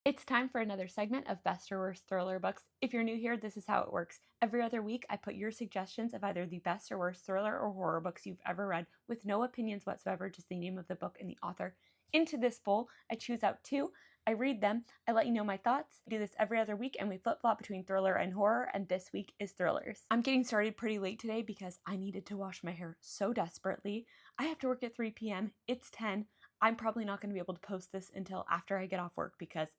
It's time for another segment of Best or Worst Thriller books. If you're new here, this is how it works. Every other week, I put your suggestions of either the best or worst thriller or horror books you've ever read, with no opinions whatsoever, just the name of the book and the author, into this bowl. I choose out two, I read them, I let you know my thoughts. I do this every other week, and we flip-flop between thriller and horror, and this week is thrillers. I'm getting started pretty late today because I needed to wash my hair so desperately. I have to work at 3 p.m. It's 10. I'm probably not going to be able to post this until after I get off work because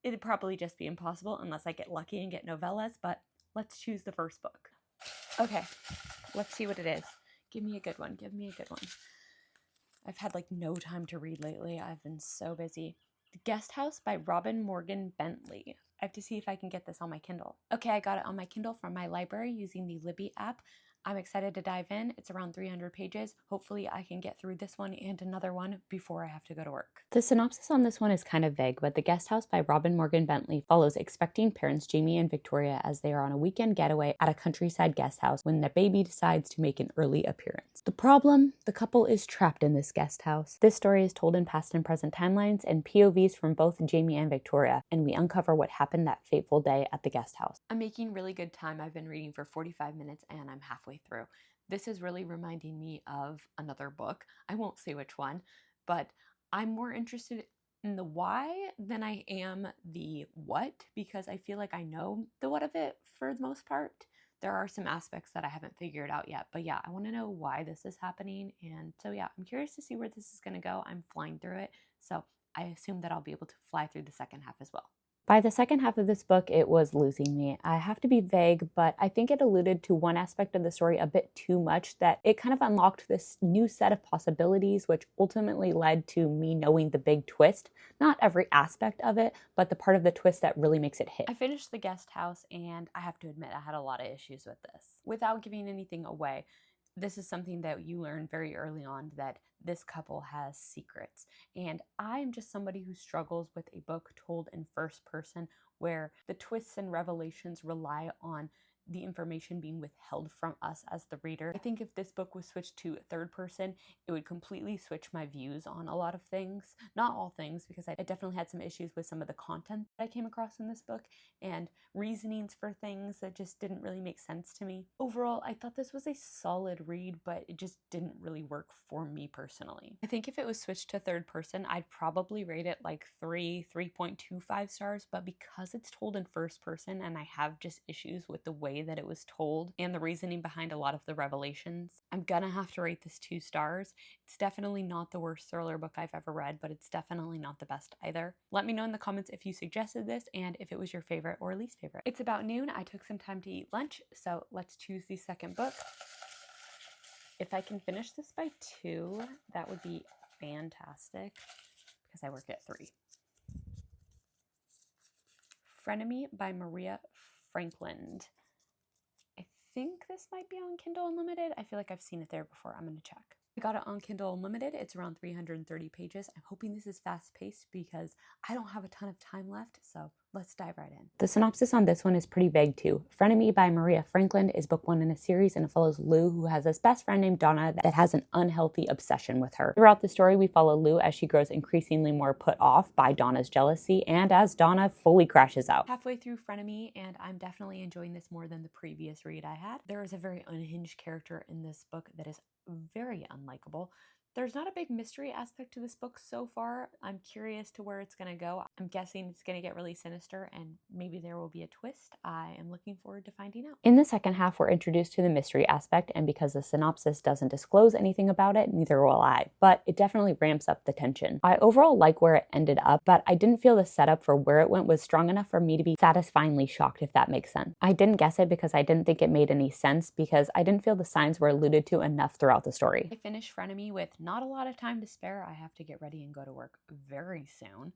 it'd probably just be impossible unless I get lucky and get novellas, but let's choose the first book. Okay, let's see what it is. Give me a good one. Give me a good one. I've had like no time to read lately. I've been so busy. The Guest House by Morgan-Bentley. I have to see if I can get this on my Kindle. Okay, I got it on my Kindle from my library using the Libby app. I'm excited to dive in. It's around 300 pages. Hopefully I can get through this one and another one before I have to go to work. The synopsis on this one is kind of vague, but The Guest House by Morgan-Bentley follows expecting parents Jamie and Victoria as they are on a weekend getaway at a countryside guest house when their baby decides to make an early appearance. The problem? The couple is trapped in this guest house. This story is told in past and present timelines and POVs from both Jamie and Victoria, and we uncover what happened that fateful day at the guest house. I'm making really good time. I've been reading for 45 minutes and I'm halfway through. This is really reminding me of another book. I won't say which one, but I'm more interested in the why than I am the what, because I feel like I know the what of it for the most part. There are some aspects that I haven't figured out yet, but yeah, I want to know why this is happening. And so yeah, I'm curious to see where this is going to go. I'm flying through it, so I assume that I'll be able to fly through the second half as well. By the second half of this book, it was losing me. I have to be vague, but I think it alluded to one aspect of the story a bit too much, that it kind of unlocked this new set of possibilities, which ultimately led to me knowing the big twist. Not every aspect of it, but the part of the twist that really makes it hit. I finished The Guest House, and I have to admit I had a lot of issues with this. Without giving anything away, this is something that you learn very early on, that this couple has secrets. And I'm just somebody who struggles with a book told in first person where the twists and revelations rely on the information being withheld from us as the reader. I think if this book was switched to third person, it would completely switch my views on a lot of things. Not all things, because I definitely had some issues with some of the content that I came across in this book and reasonings for things that just didn't really make sense to me. Overall, I thought this was a solid read, but it just didn't really work for me personally. I think if it was switched to third person, I'd probably rate it like 3.25 stars, but because it's told in first person and I have just issues with the way that it was told and the reasoning behind a lot of the revelations, I'm gonna have to rate this 2 stars. It's definitely not the worst thriller book I've ever read, but it's definitely not the best either. Let me know in the comments if you suggested this and if it was your favorite or least favorite. It's about noon. I took some time to eat lunch, so let's choose the second book. If I can finish this by 2, that would be fantastic because I work at 3. Frenemy by Maria Frankland. I think this might be on Kindle Unlimited. I feel like I've seen it there before. I'm going to check. I got it on Kindle Unlimited. It's around 330 pages. I'm hoping this is fast-paced because I don't have a ton of time left, so let's dive right in. The synopsis on this one is pretty vague too. Frenemy by Maria Frankland is book 1 in a series, and it follows Lou, who has this best friend named Donna that has an unhealthy obsession with her. Throughout the story, we follow Lou as she grows increasingly more put off by Donna's jealousy and as Donna fully crashes out. Halfway through Frenemy, and I'm definitely enjoying this more than the previous read I had. There is a very unhinged character in this book that is very unlikable. There's not a big mystery aspect to this book so far. I'm curious to where it's going to go. I'm guessing it's going to get really sinister and maybe there will be a twist. I am looking forward to finding out. In the second half, we're introduced to the mystery aspect, and because the synopsis doesn't disclose anything about it, neither will I, but it definitely ramps up the tension. I overall like where it ended up, but I didn't feel the setup for where it went was strong enough for me to be satisfyingly shocked, if that makes sense. I didn't guess it because I didn't think it made any sense, because I didn't feel the signs were alluded to enough throughout the story. I finished Frenemy with not a lot of time to spare. I have to get ready and go to work very soon.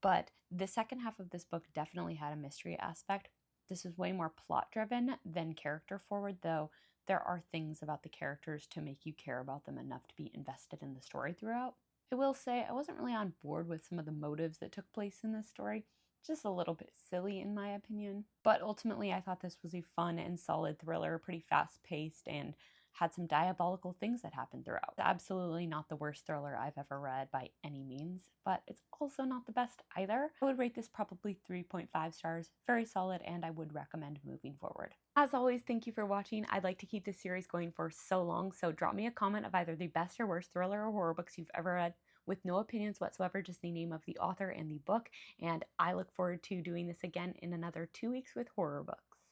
But the second half of this book definitely had a mystery aspect. This is way more plot driven than character forward, though there are things about the characters to make you care about them enough to be invested in the story throughout. I will say I wasn't really on board with some of the motives that took place in this story. Just a little bit silly in my opinion. But ultimately I thought this was a fun and solid thriller, pretty fast paced and had some diabolical things that happened throughout. It's absolutely not the worst thriller I've ever read by any means, but it's also not the best either. I would rate this probably 3.5 stars, very solid, and I would recommend moving forward. As always, thank you for watching. I'd like to keep this series going for so long, so drop me a comment of either the best or worst thriller or horror books you've ever read, with no opinions whatsoever, just the name of the author and the book, and I look forward to doing this again in another 2 weeks with horror books.